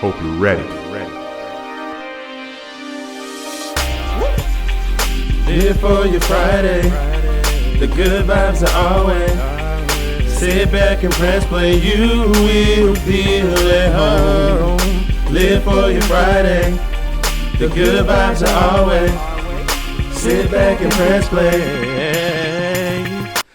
Hope you're ready. Live for your Friday. The good vibes are always. Sit back and press play. You will feel at home. Live for your Friday. The good vibes are always. Sit back and press play.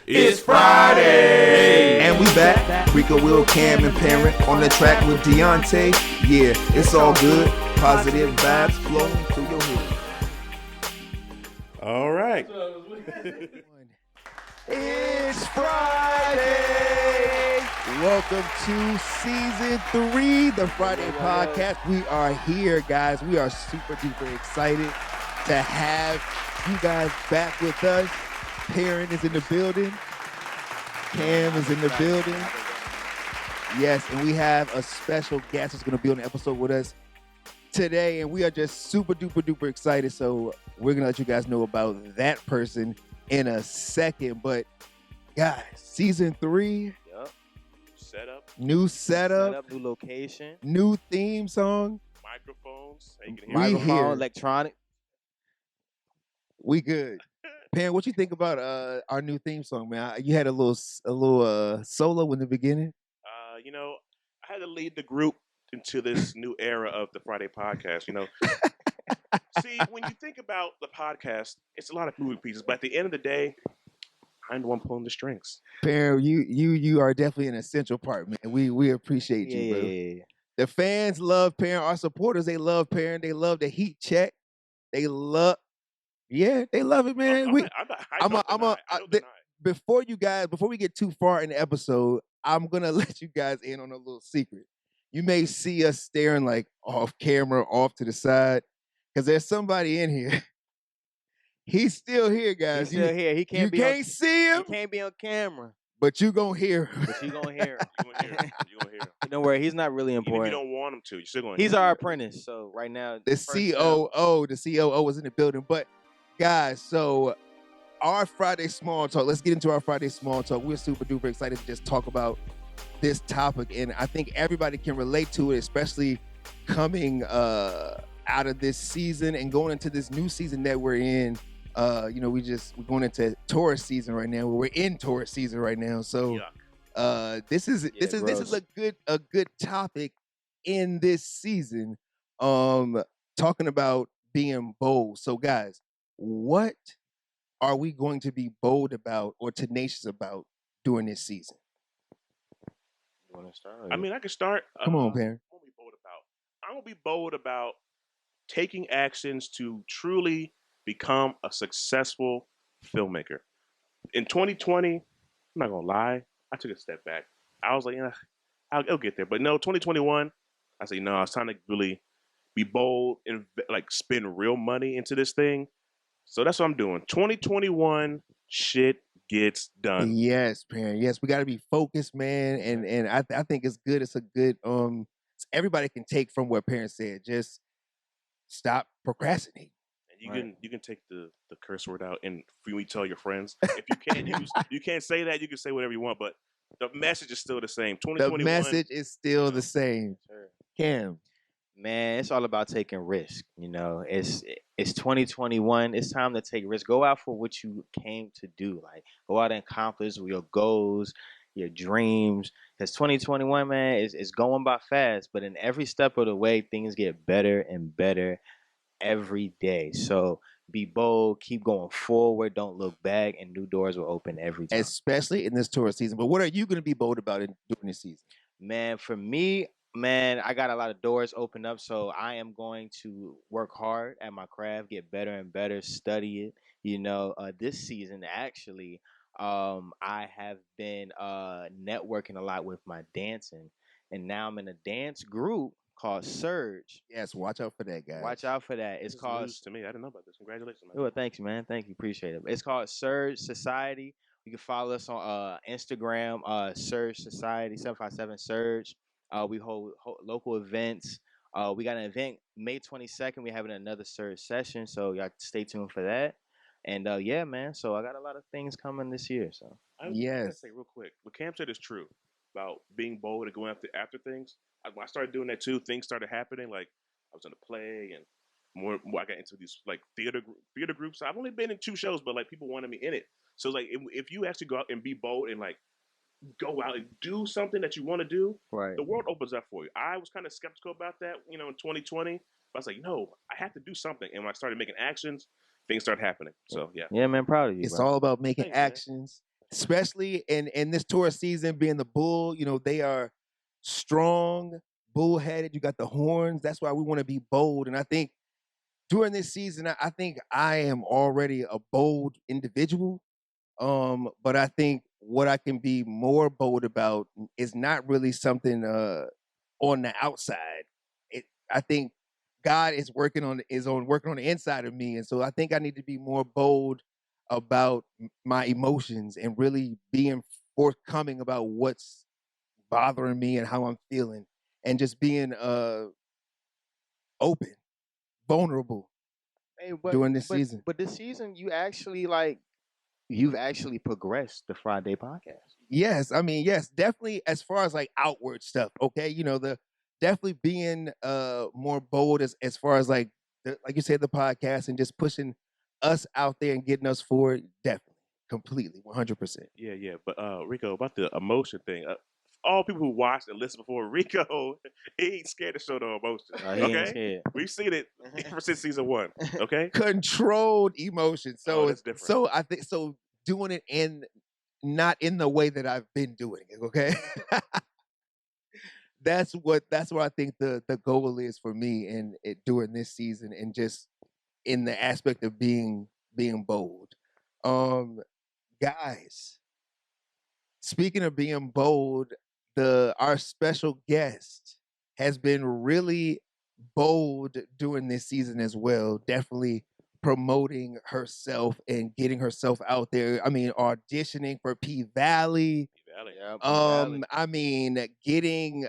It's Friday. And we back. Rico, Will, Cam, and Parent on the track with Deontay. Yeah, it's all good. Positive vibes flowing through your head. All right. It's Friday. Welcome to season 3, the Friday podcast. We are here, guys. We are super duper excited to have you guys back with us. Perrin is in the building. Cam is in the building. Yes, and we have a special guest who's going to be on the episode with us today, and we are just super duper duper excited. So we're going to let you guys know about that person in a second. But guys, season 3. Yep. Setup. New setup. New location. New theme song. Microphones. So you can We hear here. microphone, electronic. We good. Pan, what you think about our new theme song, man? You had a little solo in the beginning. I had to lead the group into this new era of the Friday podcast. See, when you think about the podcast, it's a lot of moving pieces, but at the end of the day, I'm the one pulling the strings. Pan, you are definitely an essential part, man. We appreciate you, bro. Yeah. The fans love Perrin. Our supporters, they love Perrin. They love the heat check. They love it, man. Before we get too far in the episode, I'm gonna let you guys in on a little secret. You may see us staring like off camera, off to the side, because there's somebody in here. He's still here, guys. He's still here. He can't see him. He can't be on camera. But you gonna hear him. But you gonna hear him. You gonna hear him. Don't worry, he's not really Even if important. you don't want him to, you're still gonna He's hear our him. apprentice. So right now, The COO was in the building. But guys, so our Friday small talk. Let's get into our Friday small talk. We're super duper excited to just talk about this topic, and I think everybody can relate to it, especially coming out of this season and going into this new season that we're in. We're going into tourist season right now. We're in tourist season right now, so this is a good topic in this season. Talking about being bold. So guys, what are we going to be bold about or tenacious about during this season? You want to start? I mean, I can start. Come on, Perrin. I'm gonna be bold about taking actions to truly become a successful filmmaker. In 2020, I'm not gonna lie, I took a step back. I was like, I'll get there. But no, 2021, I say no. It's time to really be bold and spend real money into this thing. So that's what I'm doing. 2021, shit gets done. Yes, Perrin. Yes, we got to be focused, man. And I think it's good. It's a good everybody can take from what Perrin said. Just stop procrastinating. And you can take the curse word out and for you tell your friends. If you can't you can't say that, you can say whatever you want, but the message is still the same. 2021. The message is still the same. Sure. Cam. Man, it's all about taking risk. It's 2021. It's time to take risk. Go out for what you came to do. Like, go out and accomplish your goals, your dreams. Because 2021, man, is going by fast. But in every step of the way, things get better and better every day. So be bold, keep going forward, don't look back, and new doors will open every time. Especially in this tourist season. But what are you going to be bold about during this season? Man, for me, I got a lot of doors opened up, so I am going to work hard at my craft, get better and better, study it. This season, actually, I have been networking a lot with my dancing, and now I'm in a dance group called Surge. Yes, watch out for that, guys. Watch out for that. It's called news to me. I didn't know about this. Congratulations, man. Well, thank you, man. Thank you. Appreciate it. It's called Surge Society. You can follow us on Instagram, Surge Society 757 Surge. We hold local events. We got an event May 22nd. We're having another Surge session, so y'all stay tuned for that. And yeah, man. So I got a lot of things coming this year. So I gotta say real quick, what Cam said is true. about being bold and going after things. When I started doing that too, things started happening. Like I was in a play and more I got into these like theater groups. I've only been in 2 shows, but like people wanted me in it. So like if you actually go out and be bold and like go out and do something that you want to do, Right. the world opens up for you. I was kind of skeptical about that, in 2020. But I was like, no, I have to do something. And when I started making actions, things started happening. So yeah. Yeah, man, proud of you. It's bro. all about making Thanks, man. actions, especially in this tourist season, being the bull. They are strong, bullheaded. You got the horns. That's why we want to be bold. And I think during this season, I think I am already a bold individual. But I think what I can be more bold about is not really something on the outside. I think God is working on the inside of me, and so I think I need to be more bold about my emotions and really being forthcoming about what's bothering me and how I'm feeling, and just being open, vulnerable Hey, during this season. But this season, you've actually progressed the Friday podcast. Yes, I mean, yes, definitely as far as like outward stuff, okay? The definitely being more bold as far as like like you said, the podcast and just pushing us out there and getting us forward, definitely. Completely, 100%. Yeah. But Rico, about the emotion thing. All people who watched and listened before, Rico, he ain't scared to show no emotion. He ain't Okay, scared. we've seen it ever since season 1. Okay, Controlled emotion. So that's different. so I think so doing it in not in the way that I've been doing it, okay? that's what I think the goal is for me in it during this season, and just in the aspect of being bold. Guys, speaking of being bold, our special guest has been really bold during this season as well. Definitely promoting herself and getting herself out there. I mean, auditioning for P Valley. Valley. Yeah, Valley. I mean, getting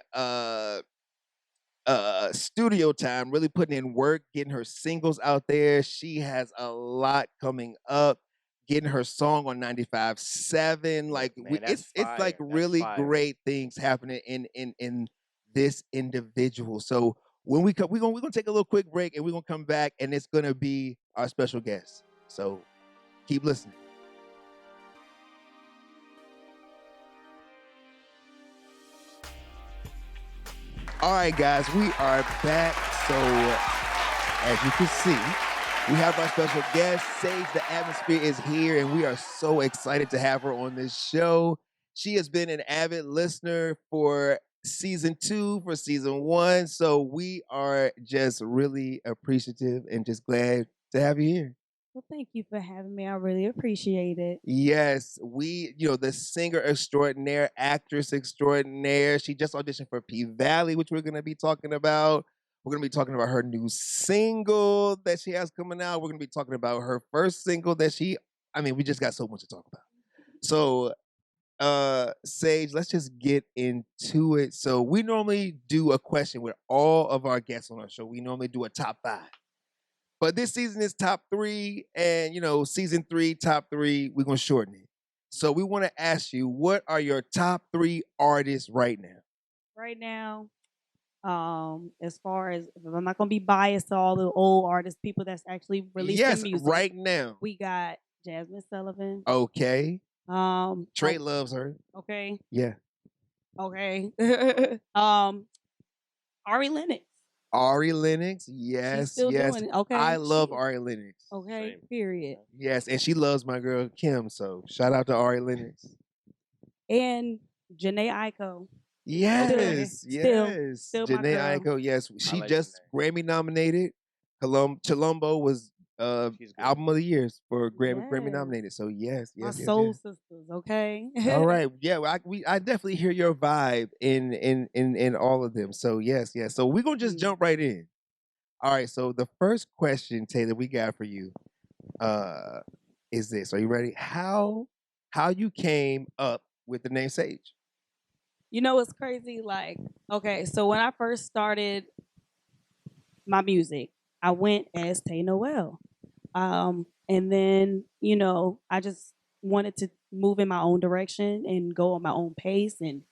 studio time, really putting in work, getting her singles out there. She has a lot coming up. Getting her song on 95.7. Like Man, that's it's like fire. That's really fire. great things happening in this individual. So when we come, we're gonna take a little quick break, and we're gonna come back, and it's gonna be our special guest. So keep listening. All right, guys, we are back. So, as you can see, we have our special guest, Sage. The atmosphere is here, and we are so excited to have her on this show. She has been an avid listener for season 2, for season 1. So we are just really appreciative and just glad to have you here. Well, thank you for having me. I really appreciate it. Yes, the singer extraordinaire, actress extraordinaire. She just auditioned for P Valley, which we're going to be talking about. We're going to be talking about her new single that she has coming out. We're going to be talking about her first single we just got so much to talk about. So, Sage, let's just get into it. So we normally do a question with all of our guests on our show. We normally do a top 5. But this season is top 3, and season 3, top 3, we're gonna shorten it. So we want to ask you, what are your top 3 artists right now? Right now, as far as if I'm not gonna be biased to all the old artists, people that's actually releasing music. Right now. We got Jasmine Sullivan. Okay. Trey oh, loves her. okay, Yeah. okay. Ari Lennox. Ari Lennox. Yes, still yes. doing it. Okay. I love Ari Lennox. Okay, Same. period. Yes, and she loves my girl Kim. So shout out to Ari Lennox. And Janae Aiko. Yes, still my Janae girl. Aiko. Yes, she like just Grammy nominated. Chilombo was She's good. album of the year for Grammy Yes. nominated. So yes, My yes, yes, soul yes. sisters, okay? All right, yeah, I definitely hear your vibe in all of them. So yes, yes. So we're gonna just jump right in. All right. So the first question, Taylor, we got for you, is this? Are you ready? How you came up with the name Sage? You know what's crazy? Like, okay, so when I first started my music, I went as Tay Noel. And then, I just wanted to move in my own direction and go on my own pace. And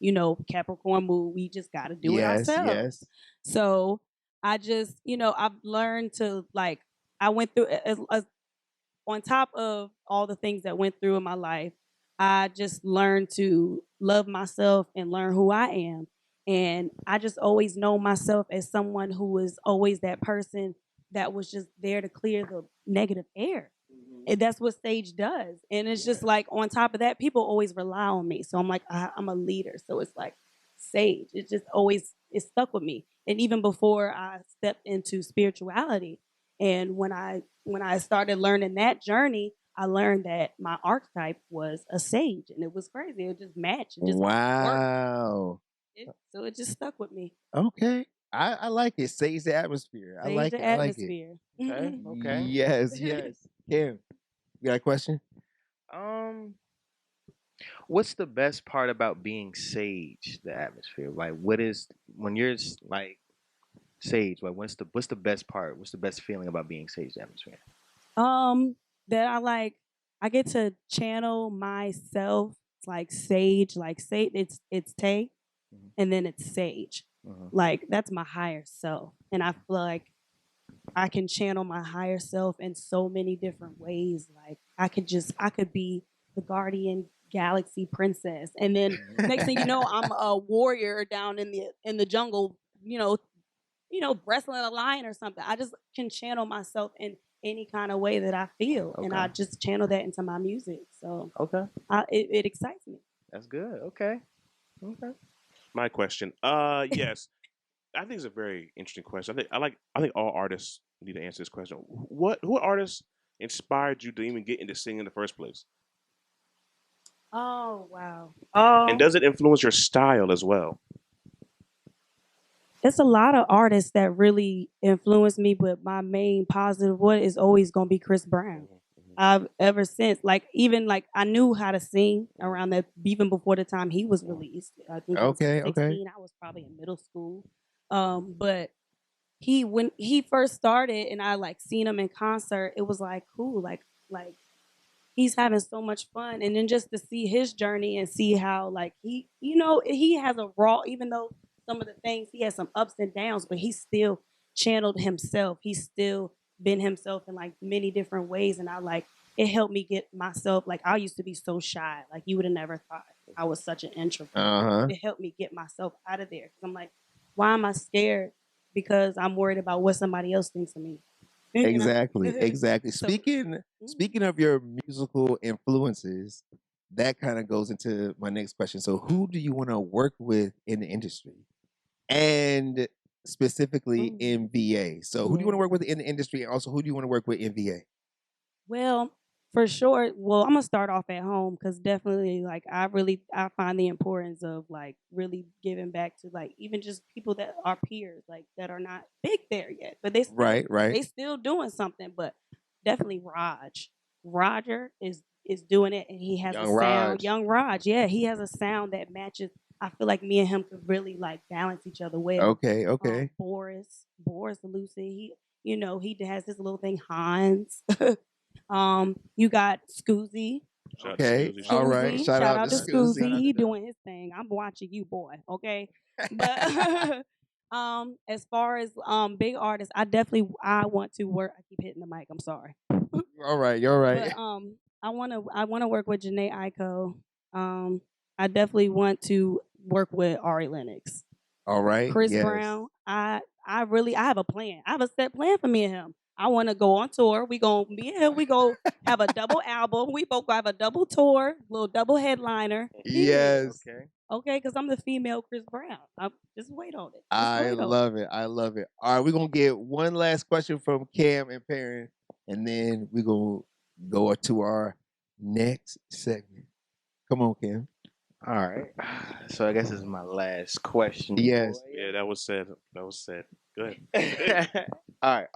Capricorn move, we just got to do it Yes, ourselves. yes. So I just, I've learned to like, I went through on top of all the things that went through in my life, I just learned to love myself and learn who I am. And I just always know myself as someone who was always that person that was just there to clear the negative air. And that's what Sage does. And it's just like on top of that, people always rely on me. So I'm like, I'm a leader. So it's like Sage. It just always it stuck with me. And even before I stepped into spirituality, and when I started learning that journey, I learned that my archetype was a sage, and it was crazy. It just matched. It just worked. Wow. So it just stuck with me. Okay. I like it. Sage the atmosphere. I Sage like the it. I like it. atmosphere. Okay. Okay. Yes, yes. Kim, you got a question? What's the best part about being sage? The atmosphere. Like, what is when you're like sage? Like, what's the best part? What's the best feeling about being sage? The atmosphere. That I get to channel myself like sage, it's Tay, and then it's sage. Like that's my higher self. And I feel like I can channel my higher self in so many different ways. Like I could be the guardian galaxy princess, and then next thing you know, I'm a warrior down in the jungle, wrestling a lion or something. I just can channel myself in any kind of way that I feel, and I just channel that into my music. So Okay. it excites me. That's good. Okay. Okay. My question. Yes, I think it's a very interesting question. I think all artists need to answer this question. Who artists inspired you to even get into singing in the first place? Oh wow. And does it influence your style as well? It's a lot of artists that really influence me, but my main positive one is always gonna be Chris Brown. I've ever since, like even like I knew how to sing around that even before the time he was released. I think I was Okay, like okay. 16. I was probably in middle school. But when he first started and I like seen him in concert, it was like cool, like he's having so much fun, and then just to see his journey and see how like he has a raw, even though some of the things he has some ups and downs, but he still channeled himself. He's still been himself in like many different ways, and I like it helped me get myself, like I used to be so shy, like you would have never thought I was such an introvert. It helped me get myself out of there because I'm like, why am I scared? Because I'm worried about what somebody else thinks of me. Exactly, exactly. So, Speaking of your musical influences, that kind of goes into my next question. So, who do you want to work with in the industry, and specifically in VA? So, who do you want to work with in the industry, and also who do you want to work with in VA? Well, for sure. Well, I'm gonna start off at home because definitely, like, I find the importance of like really giving back to like even just people that are peers, like that are not big there yet, but Right, right. they still doing something. But definitely Roger is doing it, and he has Young a sound. Raj. Young Raj, yeah, he has a sound that matches. I feel like me and him could really like balance each other well. Okay, okay. Boris Lucy, he has this little thing Hans. You got Scoozy. Shout out to Okay, Scoozy. all right. Scoozy. Shout Shout out out to to Scoozy. Scoozy. He doing his thing. I'm watching you, boy. Okay. But as far as big artists, I want to work. I keep hitting the mic. I'm sorry. All right, you're right. But I wanna work with Janae Aiko. I definitely want to work with Ari Lennox. All right, Chris yes. Brown. I have a plan. I have a set plan for me and him. I want to go on tour. Me and him, we go have a double album. We both have a double tour, little double headliner. Yes. Okay. Okay, because I'm the female Chris Brown. Just wait on it. I love it. I love it. All right, we're gonna get one last question from Cam and Perrin, and then we're gonna go to our next segment. Come on, Cam. All right. So I guess this is my last question. Yes. Yeah, that was said. That was said. Good. All right.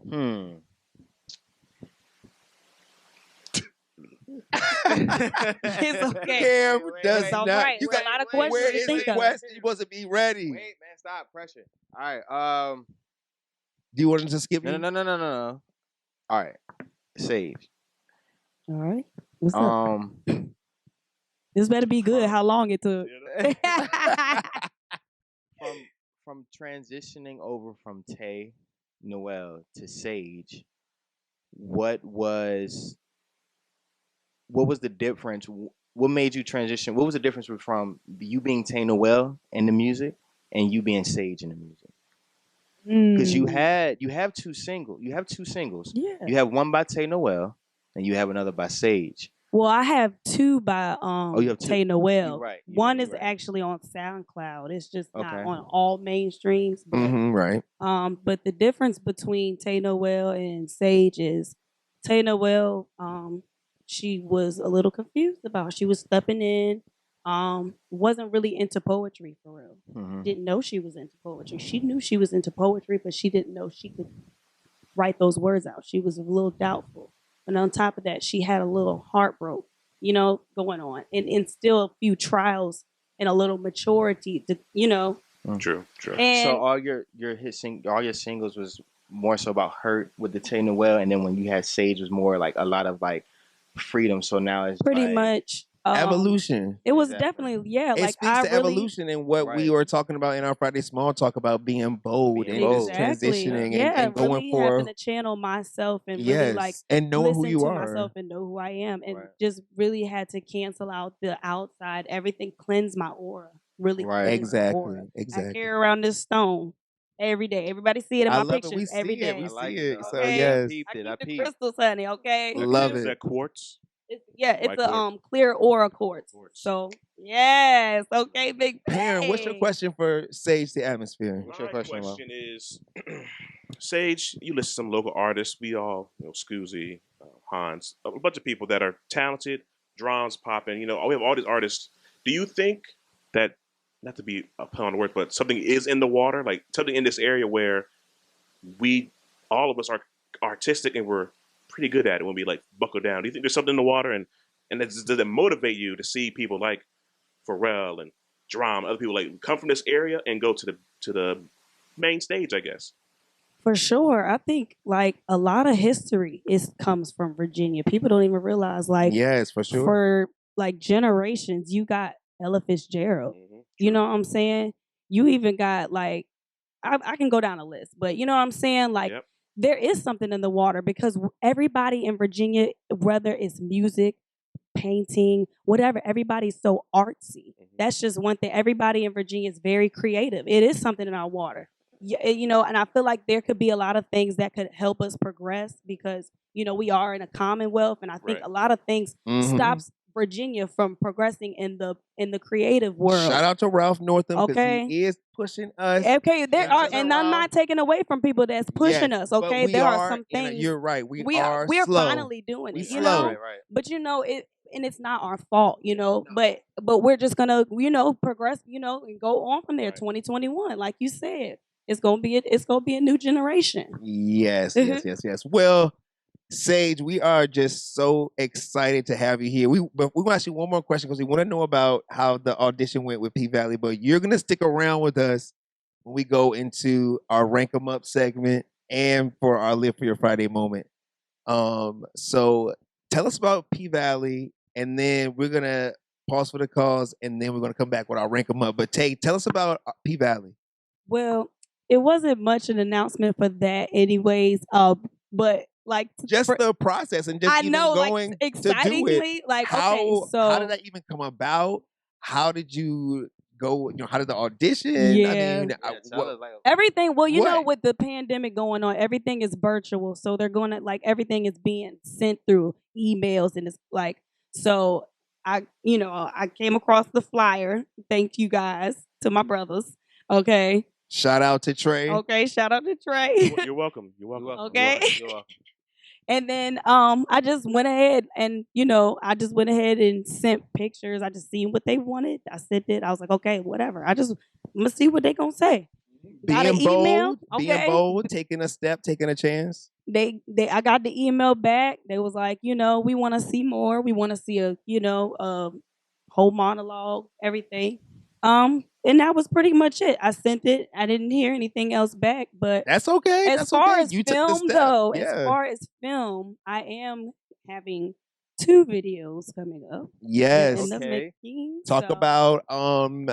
Hmm. It's okay. Cam does It's all not. right. You It's a got lot of questions Where to is think the of. question? You supposed to be ready. Wait, man, stop pressure. All right. Do you want us to skip No, me? no, no, no, no, no. All right. Sage. All right. What's up? Um, This better be good. How long it took? from transitioning over from Tay, Noel to Sage, what was the difference? What made you transition? What was the difference from you being Tay Noel in the music and you being Sage in the music? Because you have two singles. You have two singles. Yeah. You have one by Tay Noel and you have another by Sage. Well, I have two by you have two. Tay Noel. You're right. One is right. actually on SoundCloud. It's just not Okay. on all mainstreams. But Right. but the difference between Tay Noel and Sage is Tay Noel, she was a little confused about. She was stepping in, wasn't really into poetry for real. Mhm. Didn't know she was into poetry. She knew she was into poetry, but she didn't know she could write those words out. She was a little doubtful. And on top of that, she had a little heartbreak, going on, and still a few trials and a little maturity to, True. And So all your all your singles was more so about hurt with the Tay Noel, and then when you had Sage was more like a lot of like freedom. So now it's pretty like, much Evolution. It was Exactly. definitely It like speaks I to really evolution and what we Right. were talking about in our Friday Small Talk about being bold Being and bold. just exactly transitioning yeah, and going really for having to channel myself and really like yes, and knowing who listen you to are. myself and know who I am, and Right. just really had to cancel out the outside, everything, cleanse my aura, really Right. cleanse my aura. I Exactly. carry around this stone every day. Everybody see it in I my love it. pictures We see every it. day. We I see like it. it. So Okay. yes, I peeped I it. keep I the peeped. crystals, honey. Okay. Love Is it. that quartz? It's White a quartz? clear aura quartz. Quartz. So yes, okay, big Perrin, what's your bang. question for Sage the Atmosphere? What's your My question, Lo? question is, Sage, you listen to some local artists. We all, Scoozy, Hans, a bunch of people that are talented, drums popping. We have all these artists. Do you think that, not to be a pun on the word, but something is in the water, like something in this area where we, all of us are artistic and we're pretty good at it when we like buckle down? Do you think there's something in the water, and does it motivate you to see people like Pharrell and Drum, other people like come from this area and go to the main stage, I guess? For sure. I think like a lot of history comes from Virginia. People don't even realize like Yes, for sure. for like generations, you got Ella Fitzgerald. Mm-hmm. You know what I'm saying? You even got like I can go down a list, but you know what I'm saying? Like Yep. there is something in the water because everybody in Virginia, whether it's music, painting, whatever, everybody's so artsy. That's just one thing. Everybody in Virginia is very creative. It is something in our water. And I feel like there could be a lot of things that could help us progress because, we are in a commonwealth, and I think Right. a lot of things Mhm. stops Virginia from progressing in the creative world. Shout out to Ralph Northam because Okay. he is pushing us. Okay, there into are, the and I'm Ralph. not taking away from people that's pushing Yes, us. but Okay, we there are some in a- things you're right. We're we're slow. finally doing We it. slow. Right. But it, and it's not our fault, But we're just gonna progress, and go on from there. Right. 2021, like you said, it's gonna be a new generation. Yes. Well, Sage, we are just so excited to have you here. But we're gonna ask you one more question because we want to know about how the audition went with P Valley. But you're gonna stick around with us when we go into our rank 'em up segment and for our Live for Your Friday moment. So tell us about P Valley, and then we're gonna pause for the cause, and then we're gonna come back with our rank 'em up. But tell us about P Valley. Well, it wasn't much an announcement for that, anyways. But like Just the process and just I even know, going like to do it. excitingly, like okay, How so did that even come about? How did you go? How did the audition? Yeah. I mean, Tell us, like, everything, well, What? with the pandemic going on, everything is virtual, so they're going to like everything is being sent through emails, and it's like, so I came across the flyer. Thank you guys, to my brothers. Okay, shout out to Trey. shout out to Trey. You're welcome. You're welcome. Okay. You're welcome. And then I just went ahead and sent pictures. I just seen what they wanted. I sent it. I was like, okay, whatever. I'm gonna see what they gonna say. Got an Being email. bold, being Okay. bold, taking a step, taking a chance. I got the email back. They was like, we want to see more. We want to see a whole monologue, everything. And that was pretty much it. I sent it. I didn't hear anything else back, but That's okay. as That's far okay. as You took the film step. though, Yeah. as far as film, I am having 2 videos coming up Yes. in the Okay. making. Talk So about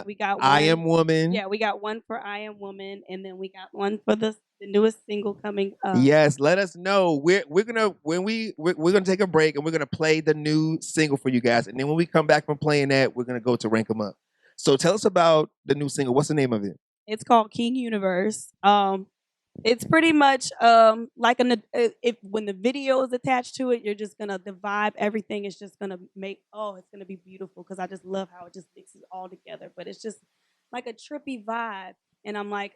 we got I one. Am Woman. Yeah, we got one for I Am Woman, and then we got one for the newest single coming up. Yes, let us know. We're gonna we're gonna take a break and we're gonna play the new single for you guys, and then when we come back from playing that, we're gonna go to rank them up. So tell us about the new single. What's the name of it? It's called King Universe. It's pretty much like if when the video is attached to it, you're just gonna the vibe, everything is just gonna make it's gonna be beautiful because I just love how it just mixes all together. But it's just like a trippy vibe, and I'm like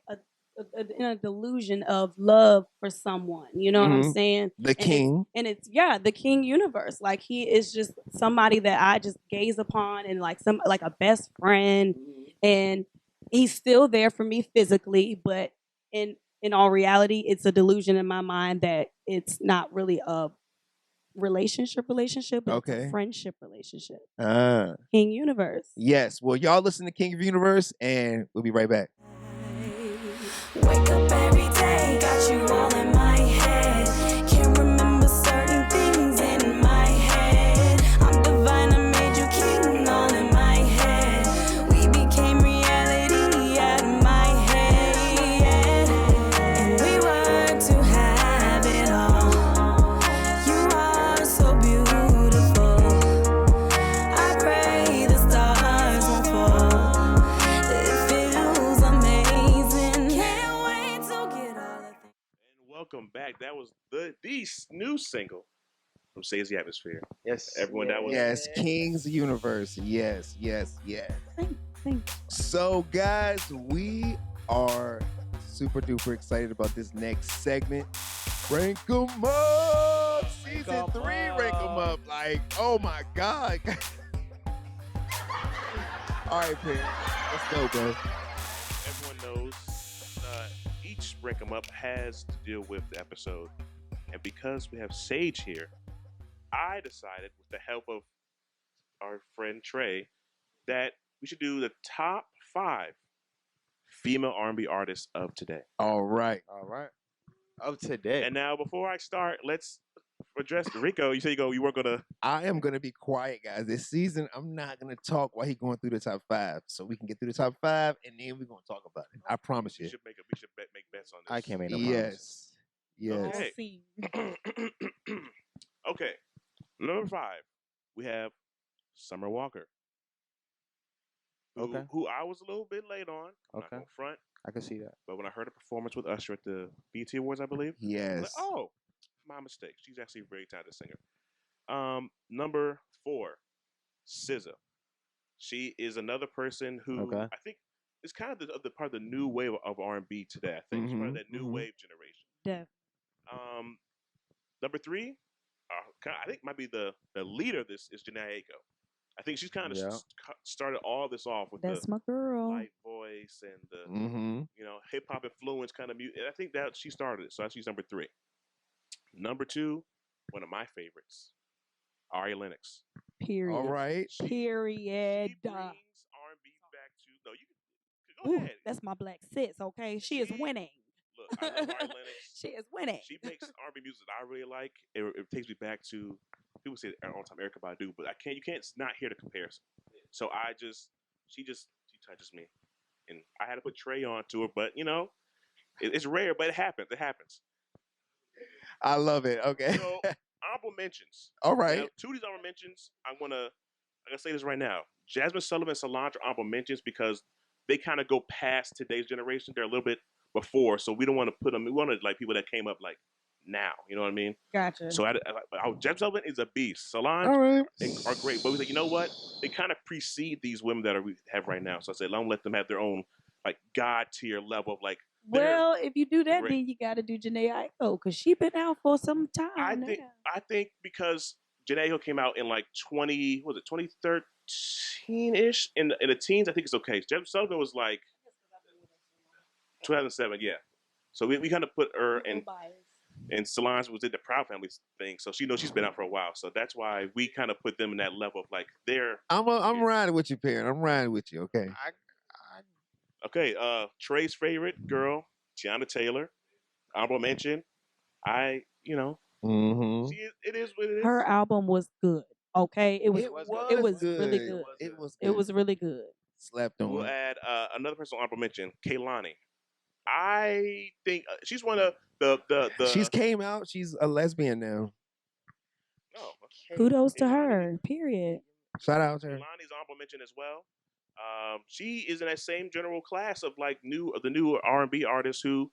in a delusion of love for someone. You know what I'm saying? The King. It's the King Universe. Like he is just somebody that I just gaze upon and like a best friend, and he's still there for me physically, but in all reality, it's a delusion in my mind that it's not really a relationship, but it's a friendship relationship. King Universe. Yes. Well, y'all listen to King of Universe, and we'll be right back. Wake up every day, got you all in my head. Can't remember certain things in my head. I'm divine, I made you king all in my head. We became reality out of my head. And we were to have it all. You are so beautiful. I pray the stars won't fall. It feels amazing. Can't wait to get all of it. And welcome back. That was the new single from Says the Atmosphere. Yes. Everyone, that was Yes, King's Universe. Yes. Thanks. So, guys, we are super duper excited about this next segment. Rank 'em up! Season 3, rank 'em up. Like, oh my God. All right, Perry. Let's go, bro. everyone knows each Rank 'em Up has to deal with the episode. And because we have Sage here, I decided, with the help of our friend Trey, that we should do the top 5 female R&B artists of today. All right. Of today. And now, before I start, let's address Rico. You said you weren't gonna. I am going to be quiet, guys. This season, I'm not going to talk while he's going through the top 5. So we can get through the top 5, and then we're going to talk about it. I promise We you. should make make bets on this. I can't make no promises. Yes. Okay. See. Okay. Number 5, we have Summer Walker. Who I was a little bit late on. I'm not gonna front. I can see that. But when I heard a performance with Usher at the BET Awards, I believe, I was Yes. like, oh, my mistake. She's actually a very talented singer. Number 4, SZA. She is another person who I think is kind of the part of the new wave of R&B today. I think she's part of that new wave generation. Definitely. Number 3, I think might be the leader of this is Janae Aiko. I think she's kind of started all this off with That's the my girl. light voice and the hip hop influence kind of music. I think that she started it, so she's number 3. Number 2, one of my favorites, Ari Lennox. Period. All right. Period. She brings R&B back to go ahead. That's my black sis. Okay, she is winning. Look, I love Ari Lennox. She is winning. She makes R&B music that I really like. It takes me back to people say all the time Erykah Badu, but you can't not hear the comparison. So she touches me, and I had to put Trey on to her, but it's rare, but it happens. It happens. I love it. Okay. So honorable mentions. All right. Now, 2 of these honorable mentions, I'm gonna say this right now. Jasmine Sullivan and Solange are honorable mentions because they kind of go past today's generation. They're a little bit before, so we don't want to put them. We want to like people that came up like now. You know what I mean? Gotcha. So Jasmine Sullivan is a beast. Solange are great, but we like, you know what? They kind of precede these women that we have right now. So I said, don't let them have their own like god tier level of like. Well, if you do that, then you got to do Janae Aiko because she been out for some time. I think because Janae Aiko came out in like 2013 ish in the teens. I think it's okay. Jasmine Sullivan was like 2007, yeah. So we kind of put her in. And Solange was in the Proud Family thing, so she knows she's been out for a while. So that's why we kind of put them in that level of like they're. I'm riding with you, Perrin. I'm riding with you. Okay. Okay. Trey's favorite girl, Tiana Taylor. Honorable mention. It is what it is. Her album was good. Okay, it was It was was, it was good. really good. It was It good. was really good. Slept on. We'll add another person honorable mention, Kaylani. I think she's one of the. She's came out. She's a lesbian now. Oh, okay. Kudos to Kehlani. her. Period. Shout out to her. Kehlani's honorable mention as well. She is in that same general class of like the new R&B artists who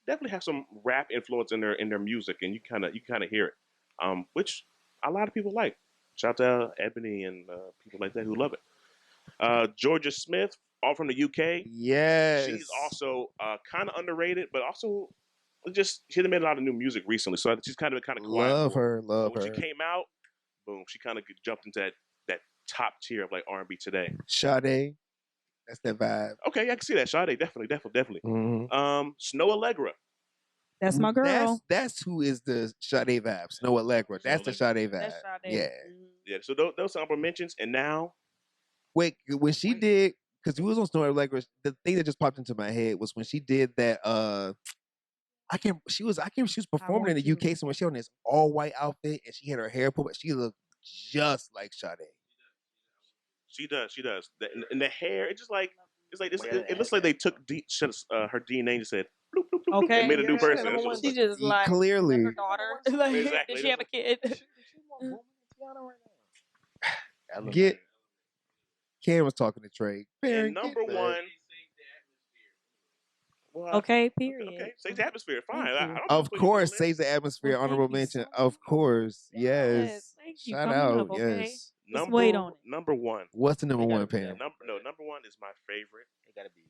definitely have some rap influence in their music, and you kind of hear it, which a lot of people like. Shout out to Ebony and people like that who love it. Georgia Smith, all from the UK. Yes. She's also kind of underrated, but also just she hasn't made a lot of new music recently, so she's kind of quiet. love her. But Love when her. she came out, boom, she kind of jumped into that top tier of like R&B today. Sade. That's that vibe. Okay, yeah, I can see that. Sade, definitely. Mhm. Snow Allegra. That's my girl. That's who is the Sade vibe. Snow Allegra. That's the Sade vibe. That's Sade. Yeah. Mhm. Yeah, so those are honorable mentions, and now Wait, when she did, because we was on Snow Allegra, the thing that just popped into my head was when she did that. She was performing in the UK somewhere. She had on this all white outfit and she had her hair pulled back. She looked just like Sade. she does. And the hair, it's like this. It looks like they took her DNA and just said bloop, bloop, bloop, bloop, Okay. and made a new Yeah, person. yeah, That's what it She looks like. just like Clearly. her daughter. Like, Exactly. Did she have a kid? Get Cam was talking to Trey. And number one. Well, Okay, period. Okay, save the atmosphere. Fine. Thank I you. don't Of put you on course, the saves list. the atmosphere. Well, thank Honorable you mention. so Of course. Yes. Thank you. Shout Coming out. up, okay? Yes. Let's wait on it. Number one. What's the number They one, gotta be Pam? Number one is my favorite. It gotta be.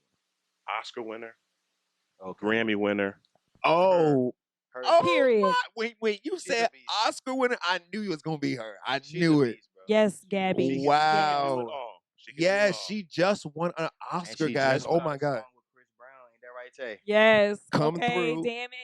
Oscar winner, Okay. Grammy winner. Oh. Her, Oh, Period. my- Wait. You She's a said beast. Oscar winner. I knew it was gonna be her. I she's knew a it. beast, bro. Yes, She Gabby. can- Wow. She can do it all. She can do it Yes, all. she just won an And Oscar, she guys. just Oh put out my a God. song with Chris Brown. Ain't that right, Tay? Yes. Come okay, through. damn it.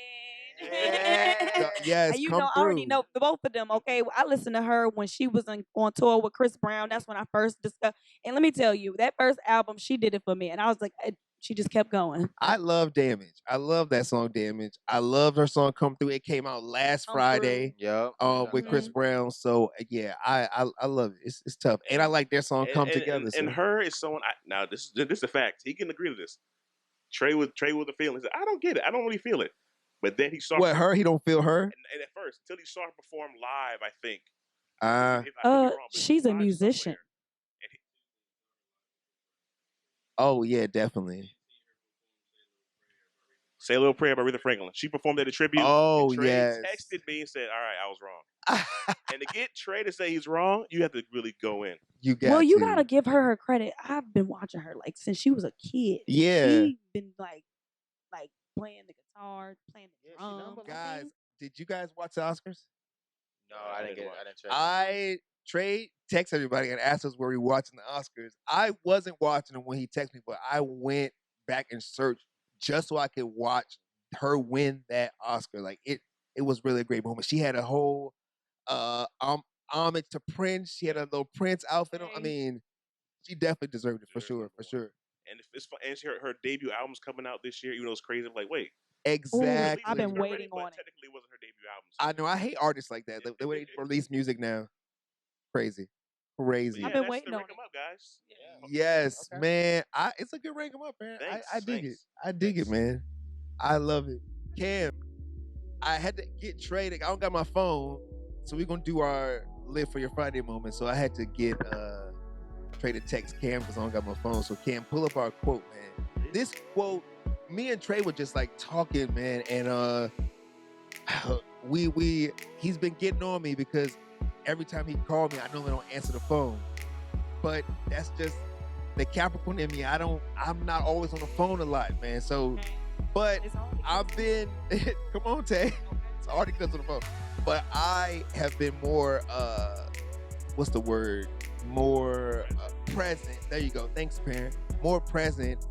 Yes, And you come know, I already through. know the both of them. Okay, I listened to her when she was on tour with Chris Brown. That's when I first discovered. And let me tell you, that first album, she did it for me, and I was like, she just kept going. I love Damage. I love that song Damage. I love her song Come Through. It came out last Come Friday Yep. with Chris Brown. So yeah, I love it. It's tough. And I like their song Come Together. And her is someone. Now this is a fact. He can agree to this. Trey with the feeling. He said, I don't get it. I don't really feel it. But then he saw What, her? He don't feel her? And at first, until he saw her perform live, I think. Uh, If I could be wrong, but she's a live musician. somewhere. And oh yeah, definitely. Say a Little Prayer by Aretha Franklin. She performed at a tribute. Oh, and Trey yes. texted me and said, all right, I was wrong. And to get Trey to say he's wrong, you have to really go in. You got Well, you to. gotta give her credit. I've been watching her like since she was a kid. Yeah. She's been like playing the guitar, playing the Yeah, she drums. Guys, did you guys watch the Oscars? No, I didn't get it. I didn't check. Trey texted everybody and asked us were we watching the Oscars. I wasn't watching them when he texted me, but I went back and searched just so I could watch her win that Oscar. Like it was really a great moment. She had a whole homage to Prince. She had a little Prince outfit on. I mean, she definitely deserved it for sure. And if it's fun, and her debut album's coming out this year, even though it's crazy, I'm like, wait. Exactly. I've been It's already, waiting but on it. Technically, it wasn't her debut album. I know. I hate artists like that. The way they release music now. Crazy. Crazy. Yeah, I've been that's waiting the on rank 'em up, guys. Yeah. Yes, Okay. man. It's a good rank 'em up, man. Thanks, I dig it. thanks. I dig it, man. I love it. Cam, I had to get Trey. I don't got my phone, so we're gonna do our Live for Your Friday moment. So I had to get Trey to text Cam because I don't got my phone. So Cam, pull up our quote, man. This quote, me and Trey were just like talking, man, and he's been getting on me because every time he called me, I normally don't answer the phone. But that's just the Capricorn in me. I'm not always on the phone a lot, man. So, but I've been, come on, Tay. It's already because of the phone. But I have been more, what's the word? More present. There you go. Thanks, parent. More present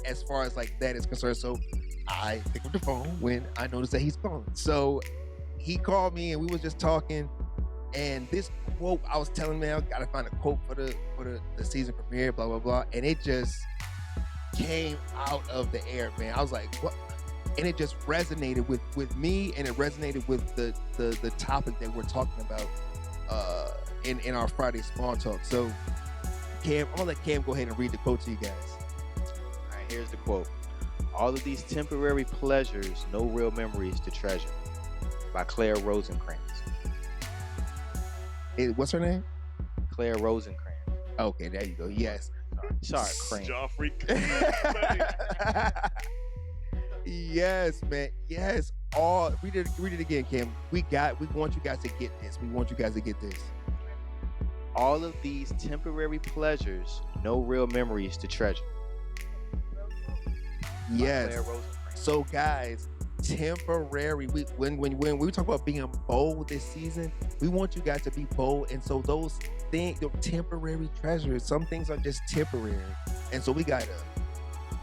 as far as like that is concerned. So I pick up the phone when I notice that he's calling. So he called me and we was just talking. And this quote, I was telling him, I gotta find a quote for the season premiere, blah, blah, blah. And it just came out of the air, man. I was like, what? And it just resonated with me, and it resonated with the topic that we're talking about in our Friday small talk. So, Cam, I'm gonna let Cam go ahead and read the quote to you guys. All right, here's the quote. All of these temporary pleasures, no real memories to treasure. By Claire Rosencrantz. What's her name? Claire Rosencrantz. Okay, there you go. Yes. Sorry, Crane. Joffrey. Yes, man. Yes. Read it again, Cam. We want you guys to get this. We want you guys to get this. All of these temporary pleasures, no real memories to treasure. Yes. Claire Rosencrantz. So, guys, temporary. When we talk about being bold this season, we want you guys to be bold. And so those things, the temporary treasures, some things are just temporary. And so we gotta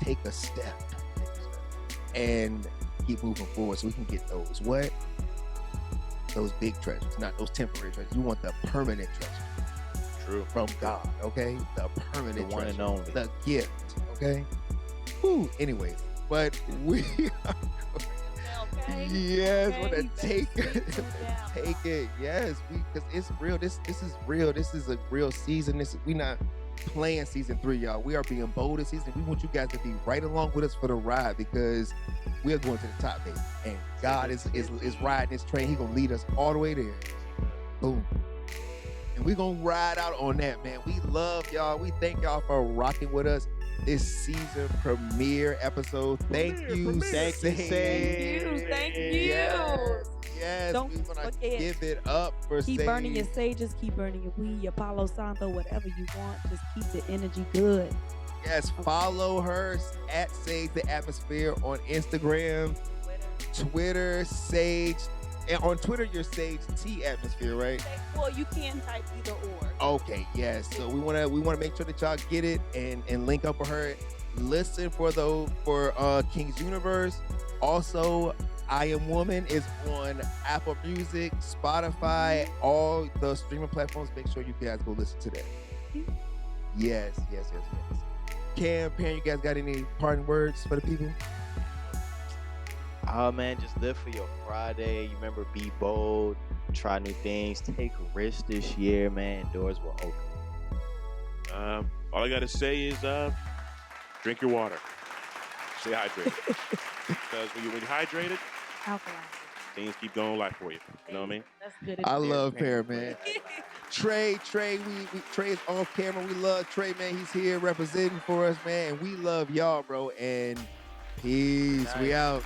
take a step and keep moving forward so we can get those big treasures, not those temporary treasures. You want the permanent treasure. True. From God, okay? The permanent The one treasure, and only. the gift, okay? Whew, anyways, but we are yes, Okay, want to you take better it, sit down. take it. Yes, because it's real. This is real. This is a real season. We not playing season 3, y'all. We are being bold this season. We want you guys to be right along with us for the ride because we are going to the top, baby. And God is riding this train. He gonna lead us all the way there. Boom. And we're gonna ride out on that, man. We love y'all. We thank y'all for rocking with us this season premiere episode. Thank you, Thank you, Sage. Thank you. Yes, Don't we're gonna forget. give it up for Keep Sage. burning your sages, keep burning your weed, your Palo Santo, whatever you want. Just keep the energy good. Yes, follow her at Sage the Atmosphere on Instagram, Twitter, Sage. And on Twitter, you're Sage T Atmosphere, right? Well, you can type either or. Okay, yes. So we wanna make sure that y'all get it and link up with her. Listen for King's Universe. Also, I Am Woman is on Apple Music, Spotify, all the streaming platforms. Make sure you guys go listen to that. Yes. Cam, Pan, you guys got any parting words for the people? Oh man, just live for your Friday. You remember, be bold, try new things, take risks this year, man. Doors will open. All I gotta say is drink your water. Stay hydrated. Because when you're hydrated, Alkaline. things keep going life for you. You know what I mean? That's good. I advice. love Pear, man. Trey, Trey is off camera. We love Trey, man. He's here representing for us, man. And we love y'all, bro. And peace. We out.